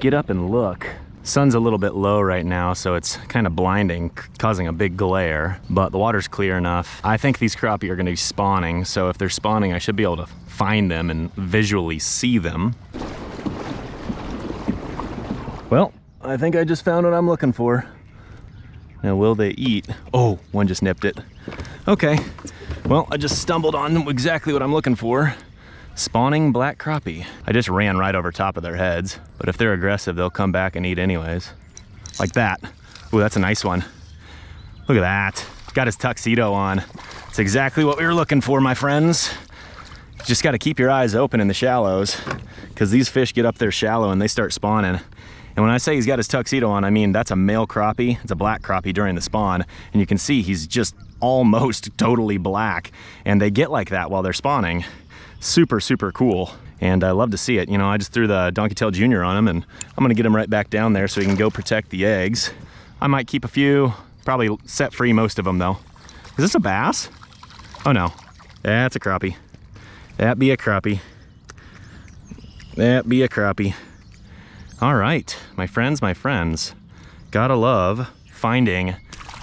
get up and look. Sun's a little bit low right now, so it's kind of blinding, causing a big glare, but the water's clear enough. I think these crappie are gonna be spawning, so if they're spawning, I should be able to find them and visually see them. Well, I think I just found what I'm looking for. Now, will they eat? Oh, one just nipped it. Okay, well, I just stumbled on exactly what I'm looking for. Spawning black crappie. I just ran right over top of their heads, but if they're aggressive, they'll come back and eat anyways. Like that. Ooh, that's a nice one. Look at that. Got his tuxedo on. It's exactly what we were looking for, my friends. Just gotta keep your eyes open in the shallows, because these fish get up there shallow and they start spawning. And when I say he's got his tuxedo on, I mean that's a male crappie. It's a black crappie during the spawn, and you can see he's just almost totally black, and they get like that while they're spawning. Super, super cool, and I love to see it. You know, I just threw the Donkey Tail Jr. on him, and I'm gonna get him right back down there so he can go protect the eggs. I might keep a few, probably set free most of them though. Is this a bass? Oh no, that's a crappie. That be a crappie. That be a crappie. All right, my friends, gotta love finding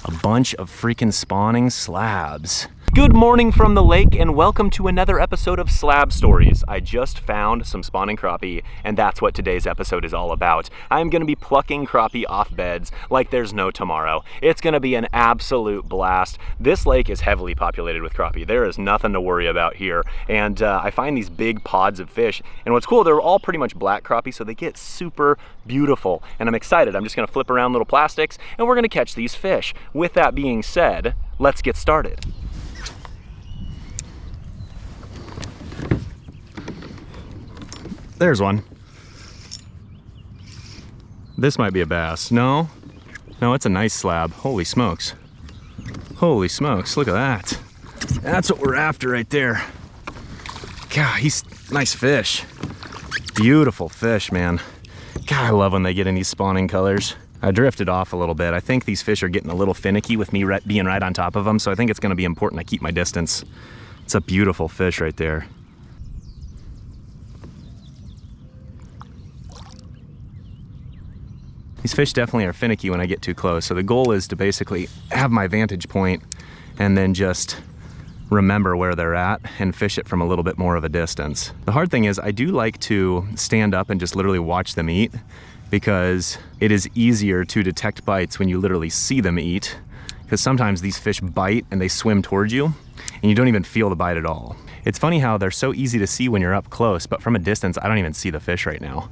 a bunch of freaking spawning slabs. Good morning from the lake and welcome to another episode of Slab Stories. I just found some spawning crappie, and that's what today's episode is all about. I'm gonna be plucking crappie off beds like there's no tomorrow. It's gonna be an absolute blast. This lake is heavily populated with crappie. There is nothing to worry about here. And I find these big pods of fish, and what's cool, they're all pretty much black crappie, so they get super beautiful. And I'm excited. I'm just gonna flip around little plastics, and we're gonna catch these fish. With that being said, let's get started. There's one. This might be a bass. No, it's a nice slab. Holy smokes. Holy smokes, look at that. That's what we're after right there. God, he's nice fish. Beautiful fish, man. God, I love when they get in these spawning colors. I drifted off a little bit. I think these fish are getting a little finicky with me being right on top of them, so I think it's gonna be important I keep my distance. It's a beautiful fish right there. These fish definitely are finicky when I get too close, so the goal is to basically have my vantage point and then just remember where they're at and fish it from a little bit more of a distance. The hard thing is I do like to stand up and just literally watch them eat, because it is easier to detect bites when you literally see them eat, because sometimes these fish bite and they swim towards you and you don't even feel the bite at all. It's funny how they're so easy to see when you're up close, but from a distance I don't even see the fish right now.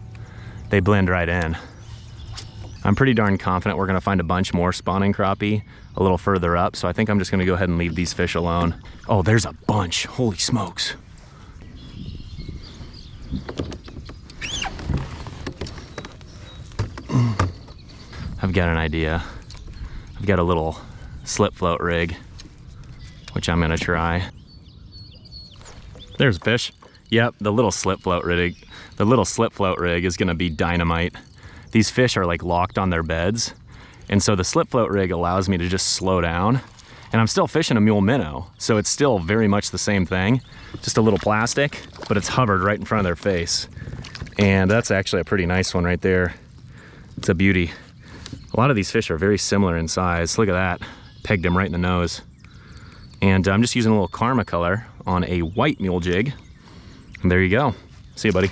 They blend right in. I'm pretty darn confident we're gonna find a bunch more spawning crappie a little further up, so I think I'm just gonna go ahead and leave these fish alone. Oh, there's a bunch, holy smokes. I've got an idea. I've got a little slip float rig, which I'm gonna try. There's a fish. Yep, the little slip float rig is gonna be dynamite. These fish are like locked on their beds, and so the slip float rig allows me to just slow down, and I'm still fishing a mule minnow, so it's still very much the same thing, just a little plastic, but it's hovered right in front of their face. And that's actually a pretty nice one right there. It's a beauty. A lot of these fish are very similar in size. Look at that, pegged him right in the nose. And I'm just using a little karma color on a white mule jig, and there you go. See you, buddy.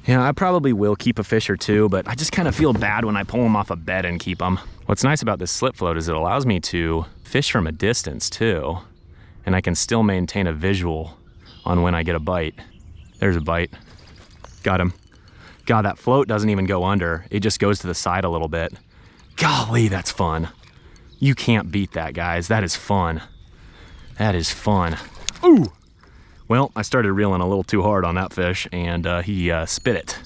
Yeah, I probably will keep a fish or two, but I just kind of feel bad when I pull them off a bed and keep them. What's nice about this slip float is it allows me to fish from a distance too, and I can still maintain a visual on when I get a bite. There's a bite. Got him. God, that float doesn't even go under. It just goes to the side a little bit. Golly, that's fun. You can't beat that, guys. That is fun. That is fun. Ooh! Well, I started reeling a little too hard on that fish, and he spit it.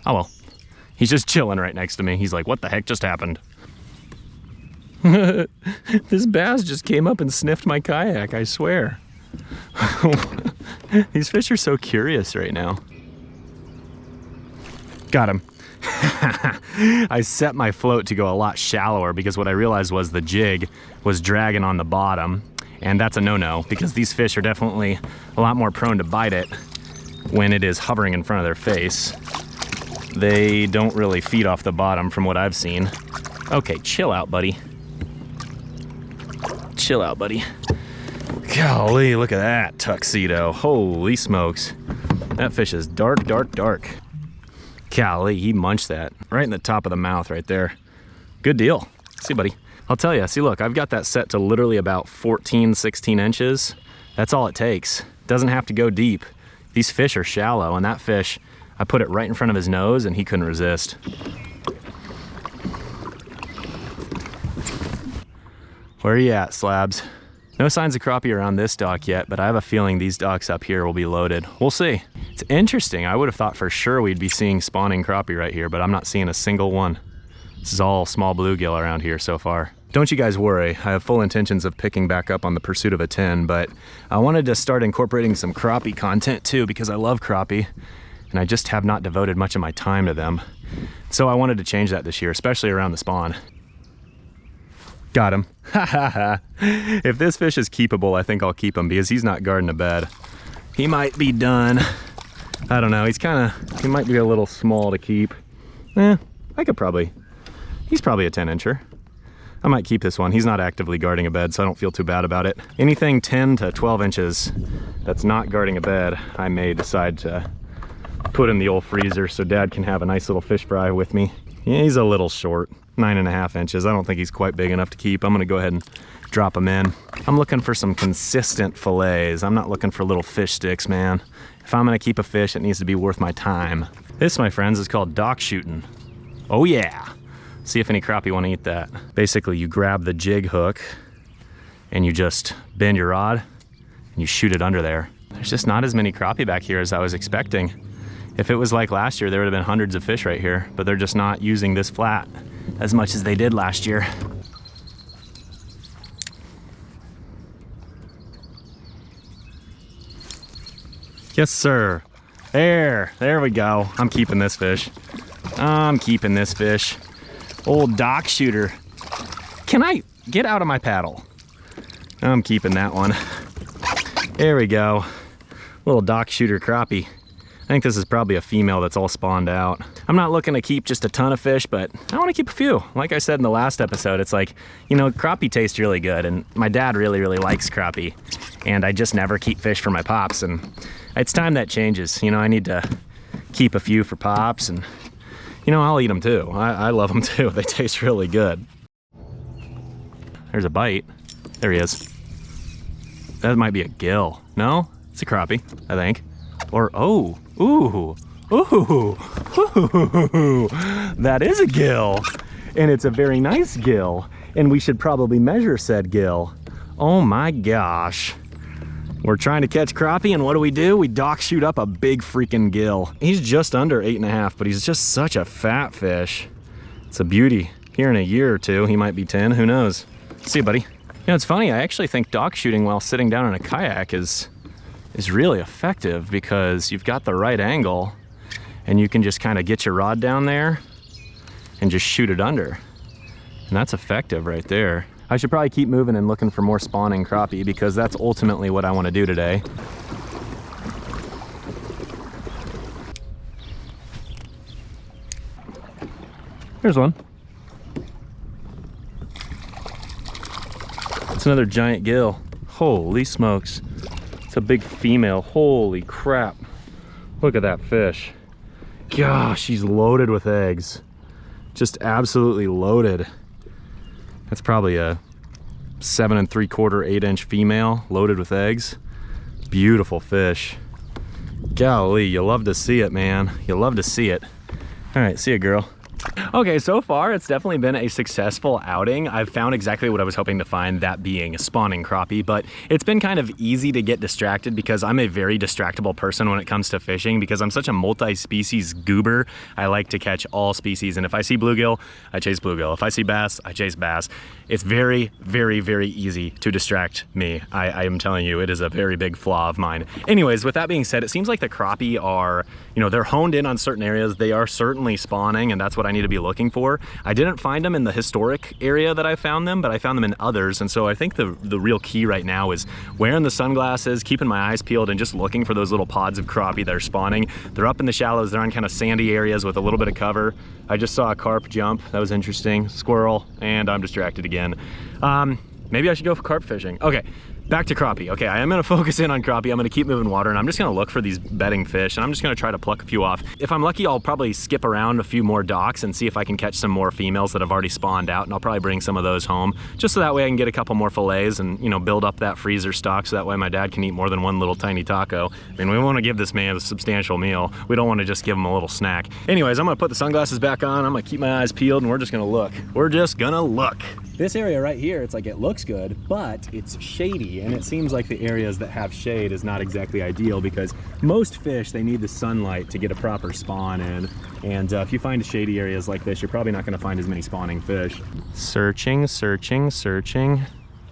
Oh well, he's just chilling right next to me. He's like, what the heck just happened? This bass just came up and sniffed my kayak, I swear. These fish are so curious right now. Got him. I set my float to go a lot shallower because what I realized was the jig was dragging on the bottom. And that's a no-no, because these fish are definitely a lot more prone to bite it when it is hovering in front of their face. They don't really feed off the bottom from what I've seen. Okay, chill out, buddy. Chill out, buddy. Golly, look at that tuxedo. Holy smokes. That fish is dark, dark, dark. Golly, he munched that right in the top of the mouth right there. Good deal. See, buddy. I'll tell you, see, look, I've got that set to literally about 14, 16 inches. That's all it takes. Doesn't have to go deep. These fish are shallow, and that fish, I put it right in front of his nose and he couldn't resist. Where are you at, Slabs? No signs of crappie around this dock yet, but I have a feeling these docks up here will be loaded. We'll see. It's interesting. I would have thought for sure we'd be seeing spawning crappie right here, but I'm not seeing a single one. This is all small bluegill around here so far. Don't you guys worry. I have full intentions of picking back up on the pursuit of a 10, but I wanted to start incorporating some crappie content too because I love crappie and I just have not devoted much of my time to them. So I wanted to change that this year, especially around the spawn. Got him. Ha ha ha. If this fish is keepable, I think I'll keep him because he's not guarding a bed. He might be done. I don't know. He might be a little small to keep. He's probably a 10-incher. I might keep this one. He's not actively guarding a bed, so I don't feel too bad about it. Anything 10 to 12 inches that's not guarding a bed, I may decide to put in the old freezer so Dad can have a nice little fish fry with me. Yeah, he's a little short, 9.5 inches. I don't think he's quite big enough to keep. I'm gonna go ahead and drop him in. I'm looking for some consistent fillets. I'm not looking for little fish sticks, man. If I'm gonna keep a fish, it needs to be worth my time. This, my friends, is called dock shooting. Oh yeah. See if any crappie want to eat that. Basically, you grab the jig hook and you just bend your rod and you shoot it under there. There's just not as many crappie back here as I was expecting. If it was like last year, there would have been hundreds of fish right here, but they're just not using this flat as much as they did last year. Yes, sir. There we go. I'm keeping this fish. I'm keeping this fish. Old dock shooter. Can I get out of my paddle? I'm keeping that one. There we go. Little dock shooter crappie. I think this is probably a female that's all spawned out. I'm not looking to keep just a ton of fish, but I want to keep a few. Like I said in the last episode, it's like, you know, crappie tastes really good, and my dad really, really likes crappie, and I just never keep fish for my pops, and it's time that changes. You know, I need to keep a few for pops, and you know, I'll eat them too. I love them too. They taste really good. There's a bite. There he is. That might be a gill. No, it's a crappie, I think. Or, oh, ooh, ooh, ooh, that is a gill. And it's a very nice gill. And we should probably measure said gill. Oh my gosh. We're trying to catch crappie, and what do? We dock shoot up a big freaking gill. He's just under 8.5, but he's just such a fat fish. It's a beauty. Here in a year or two, he might be 10, who knows? See you, buddy. You know, it's funny, I actually think dock shooting while sitting down in a kayak is really effective because you've got the right angle and you can just kind of get your rod down there and just shoot it under. And that's effective right there. I should probably keep moving and looking for more spawning crappie because that's ultimately what I want to do today. Here's one. It's another giant gill. Holy smokes. It's a big female. Holy crap. Look at that fish. Gosh, she's loaded with eggs. Just absolutely loaded. That's probably a 7 3/4, 8-inch female loaded with eggs. Beautiful fish. Golly, you love to see it, man. You love to see it. All right, see ya, girl. Okay, so far it's definitely been a successful outing. I've found exactly what I was hoping to find, that being a spawning crappie, but it's been kind of easy to get distracted because I'm a very distractible person when it comes to fishing because I'm such a multi-species goober. I like to catch all species, and if I see bluegill, I chase bluegill. If I see bass, I chase bass. It's very, very, very easy to distract me. I am telling you, it is a very big flaw of mine. Anyways, with that being said, it seems like the crappie are, you know, they're honed in on certain areas. They are certainly spawning, and that's what I need to to be looking for. I didn't find them in the historic area that I found them, but I found them in others. And so I think the real key right now is wearing the sunglasses, keeping my eyes peeled, and just looking for those little pods of crappie that are spawning. They're up in the shallows. They're on kind of sandy areas with a little bit of cover. I just saw a carp jump. That was interesting. Squirrel, and I'm distracted again. Maybe I should go for carp fishing. Okay, back to crappie. Okay, I am gonna focus in on crappie. I'm gonna keep moving water, and I'm just gonna look for these bedding fish, and I'm just gonna try to pluck a few off. If I'm lucky, I'll probably skip around a few more docks and see if I can catch some more females that have already spawned out, and I'll probably bring some of those home, just so that way I can get a couple more fillets and, you know, build up that freezer stock, so that way my dad can eat more than one little tiny taco. I mean, we wanna give this man a substantial meal. We don't wanna just give him a little snack. Anyways, I'm gonna put the sunglasses back on. I'm gonna keep my eyes peeled, and we're just gonna look. We're just gonna look. This area right here, it's like it looks good, but it's shady, and it seems like the areas that have shade is not exactly ideal, because most fish, they need the sunlight to get a proper spawn in. And if you find shady areas like this, you're probably not gonna find as many spawning fish. Searching, searching, searching.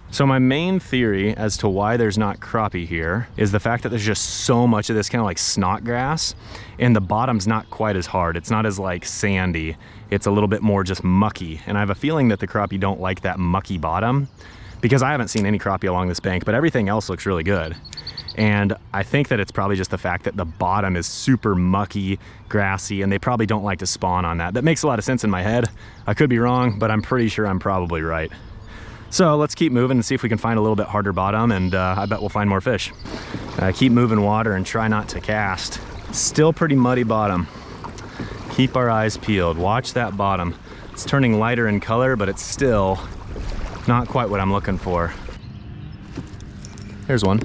So my main theory as to why there's not crappie here is the fact that there's just so much of this kind of like snot grass, and the bottom's not quite as hard. It's not as like sandy. It's a little bit more just mucky. And I have a feeling that the crappie don't like that mucky bottom, because I haven't seen any crappie along this bank, but everything else looks really good. And I think that it's probably just the fact that the bottom is super mucky, grassy, and they probably don't like to spawn on that. That makes a lot of sense in my head. I could be wrong, but I'm pretty sure I'm probably right. So let's keep moving and see if we can find a little bit harder bottom, and I bet we'll find more fish. Keep moving water and try not to cast. Still pretty muddy bottom. Keep our eyes peeled. Watch that bottom. It's turning lighter in color, but it's still not quite what I'm looking for. There's one.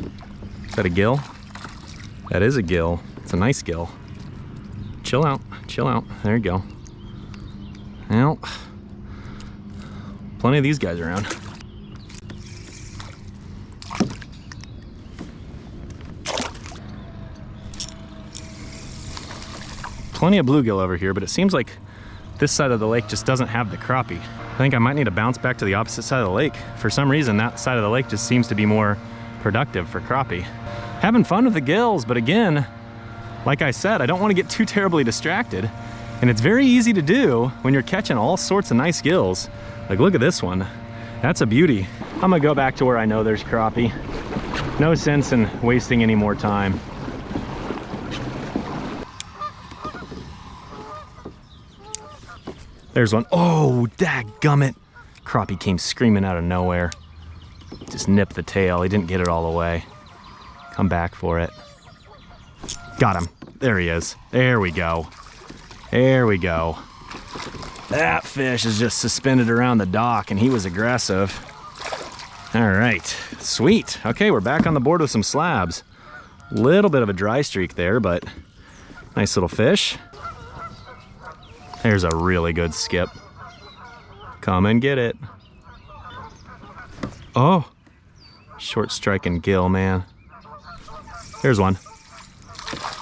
Is that a gill? That is a gill. It's a nice gill. Chill out, chill out. There you go. Well, plenty of these guys around. Plenty of bluegill over here, but it seems like this side of the lake just doesn't have the crappie. I think I might need to bounce back to the opposite side of the lake. For some reason, that side of the lake just seems to be more productive for crappie. Having fun with the gills, but again, like I said, I don't want to get too terribly distracted. And it's very easy to do when you're catching all sorts of nice gills. Like, look at this one. That's a beauty. I'm gonna go back to where I know there's crappie. No sense in wasting any more time. There's one. Oh, dadgummit. Crappie came screaming out of nowhere. Just nipped the tail. He didn't get it all the way. Come back for it. Got him. There he is. There we go. There we go. That fish is just suspended around the dock, and he was aggressive. All right, sweet. Okay, we're back on the board with some slabs. Little bit of a dry streak there, but nice little fish. There's a really good skip. Come and get it. Oh, short striking gill, man. There's one.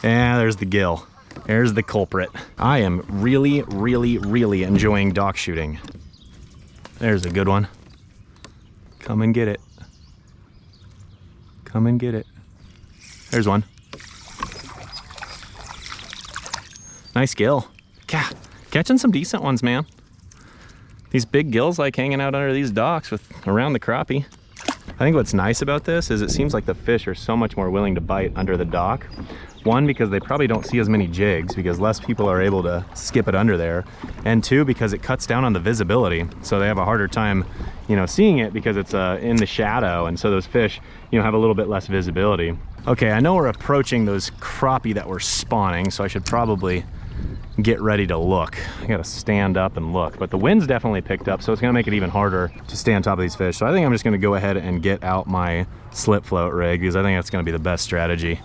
Yeah, there's the gill. There's the culprit. I am really, really, really enjoying dock shooting. There's a good one. Come and get it. Come and get it. There's one. Nice gill. God, catching some decent ones, man. These big gills like hanging out under these docks with around the crappie. I think what's nice about this is it seems like the fish are so much more willing to bite under the dock. One, because they probably don't see as many jigs, because less people are able to skip it under there. And two, because it cuts down on the visibility. So they have a harder time, you know, seeing it because it's in the shadow. And so those fish, you know, have a little bit less visibility. Okay, I know we're approaching those crappie that were spawning, so I should probably get ready to look. I gotta stand up and look, but the wind's definitely picked up, so it's gonna make it even harder to stay on top of these fish. So I think I'm just gonna go ahead and get out my slip float rig, because I think that's gonna be the best strategy.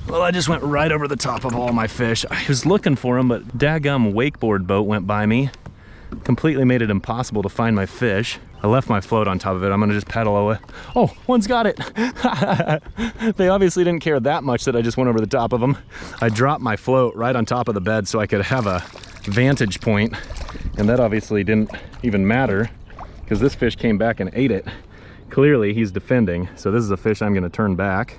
Well, I just went right over the top of all my fish. I was looking for them, but daggum wakeboard boat went by me. Completely made it impossible to find my fish. I left my float on top of it. I'm gonna just paddle away. Oh, one's got it. They obviously didn't care that much that I just went over the top of them. I dropped my float right on top of the bed so I could have a vantage point, and that obviously didn't even matter because this fish came back and ate it. Clearly he's defending, so this is a fish I'm gonna turn back.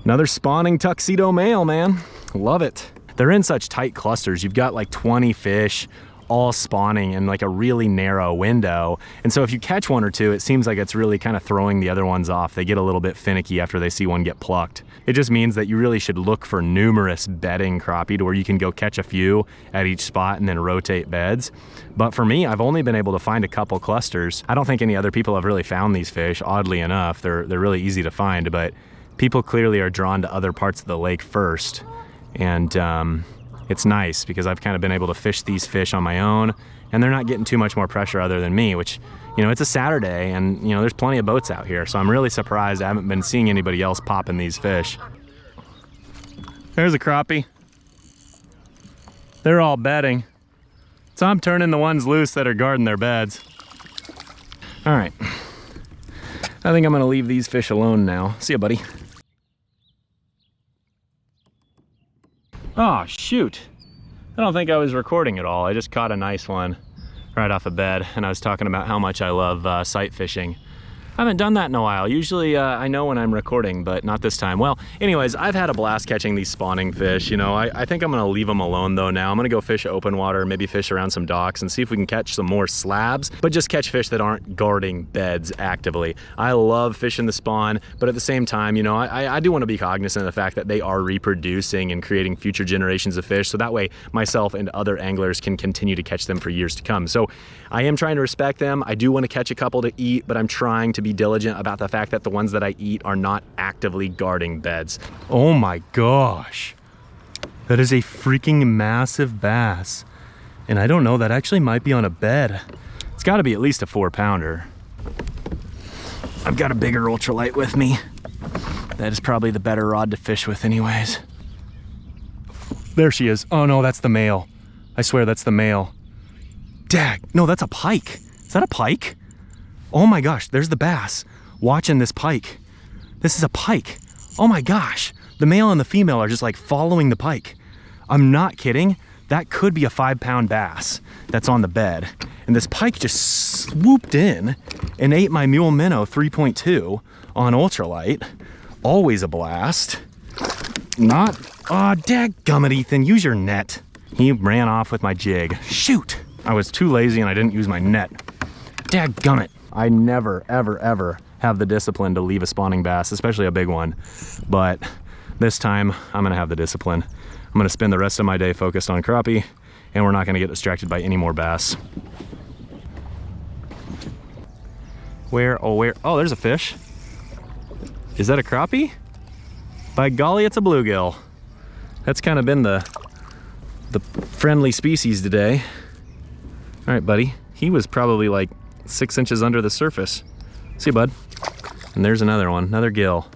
Another spawning tuxedo male, man. Love it. They're in such tight clusters. You've got like 20 fish all spawning in like a really narrow window. And so if you catch one or two, it seems like it's really kind of throwing the other ones off. They get a little bit finicky after they see one get plucked. It just means that you really should look for numerous bedding crappie to where you can go catch a few at each spot and then rotate beds. But for me, I've only been able to find a couple clusters. I don't think any other people have really found these fish, oddly enough. They're really easy to find, but people clearly are drawn to other parts of the lake first. And it's nice because I've kind of been able to fish these fish on my own, and they're not getting too much more pressure other than me, which, you know, it's a Saturday and, you know, there's plenty of boats out here. So I'm really surprised I haven't been seeing anybody else popping these fish. There's a crappie. They're all bedding. So I'm turning the ones loose that are guarding their beds. All right. I think I'm gonna leave these fish alone now. See ya, buddy. Oh, shoot. I don't think I was recording at all. I just caught a nice one right off a bed, and I was talking about how much I love sight fishing. I haven't done that in a while. Usually I know when I'm recording, but not this time. Well, anyways, I've had a blast catching these spawning fish. You know, I think I'm gonna leave them alone though now. I'm gonna go fish open water, maybe fish around some docks and see if we can catch some more slabs, but just catch fish that aren't guarding beds actively. I love fishing the spawn, but at the same time, you know, I do wanna be cognizant of the fact that they are reproducing and creating future generations of fish, so that way myself and other anglers can continue to catch them for years to come. So I am trying to respect them. I do wanna catch a couple to eat, but I'm trying to be diligent about the fact that the ones that I eat are not actively guarding beds. Oh my gosh. That is a freaking massive bass. And I don't know, that actually might be on a bed. It's gotta be at least a 4-pounder. I've got a bigger ultralight with me. That is probably the better rod to fish with anyways. There she is. Oh no, that's the male. I swear that's the male. Dag, no, that's a pike. Is that a pike? Oh my gosh, there's the bass watching this pike. This is a pike. Oh my gosh. The male and the female are just like following the pike. I'm not kidding. That could be a 5-pound bass that's on the bed. And this pike just swooped in and ate my Mule Minnow 3.2 on ultralight. Always a blast. Not, oh, dadgummit, Ethan, use your net. He ran off with my jig. Shoot. I was too lazy and I didn't use my net. Dadgummit. I never, ever, ever have the discipline to leave a spawning bass, especially a big one. But this time, I'm gonna have the discipline. I'm gonna spend the rest of my day focused on crappie, and we're not gonna get distracted by any more bass. Where, oh, there's a fish. Is that a crappie? By golly, it's a bluegill. That's kind of been the friendly species today. All right, buddy. He was probably like 6 inches under the surface. See you, bud. And there's another one, another gill.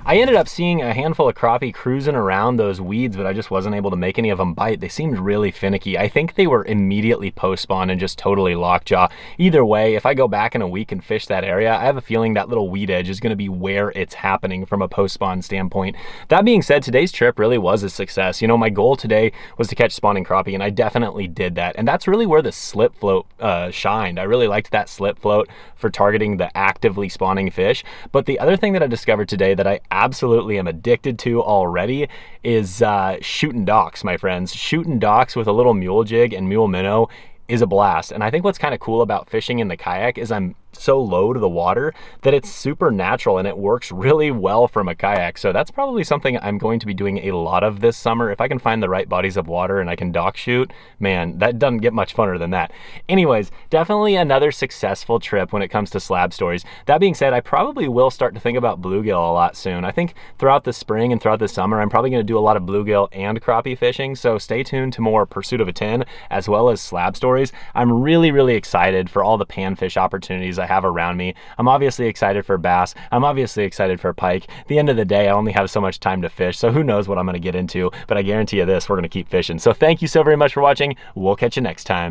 I ended up seeing a handful of crappie cruising around those weeds, but I just wasn't able to make any of them bite. They seemed really finicky. I think they were immediately post-spawn and just totally lockjaw. Either way, if I go back in a week and fish that area, I have a feeling that little weed edge is gonna be where it's happening from a post-spawn standpoint. That being said, today's trip really was a success. You know, my goal today was to catch spawning crappie, and I definitely did that. And that's really where the slip float shined. I really liked that slip float for targeting the actively spawning fish. But the other thing that I discovered today that I absolutely am addicted to already is shooting docks, my friends. Shooting docks with a little mule jig and Mule Minnow is a blast. And I think what's kind of cool about fishing in the kayak is I'm so low to the water that it's super natural and it works really well from a kayak. So that's probably something I'm going to be doing a lot of this summer. If I can find the right bodies of water and I can dock shoot, man, that doesn't get much funner than that. Anyways, definitely another successful trip when it comes to slab stories. That being said, I probably will start to think about bluegill a lot soon. I think throughout the spring and throughout the summer, I'm probably going to do a lot of bluegill and crappie fishing. So stay tuned to more Pursuit of a 10 as well as slab stories. I'm really, really excited for all the panfish opportunities I have around me. I'm obviously excited for bass. I'm obviously excited for pike. At the end of the day, I only have so much time to fish, so who knows what I'm going to get into, but I guarantee you this, we're going to keep fishing. So thank you so very much for watching. We'll catch you next time.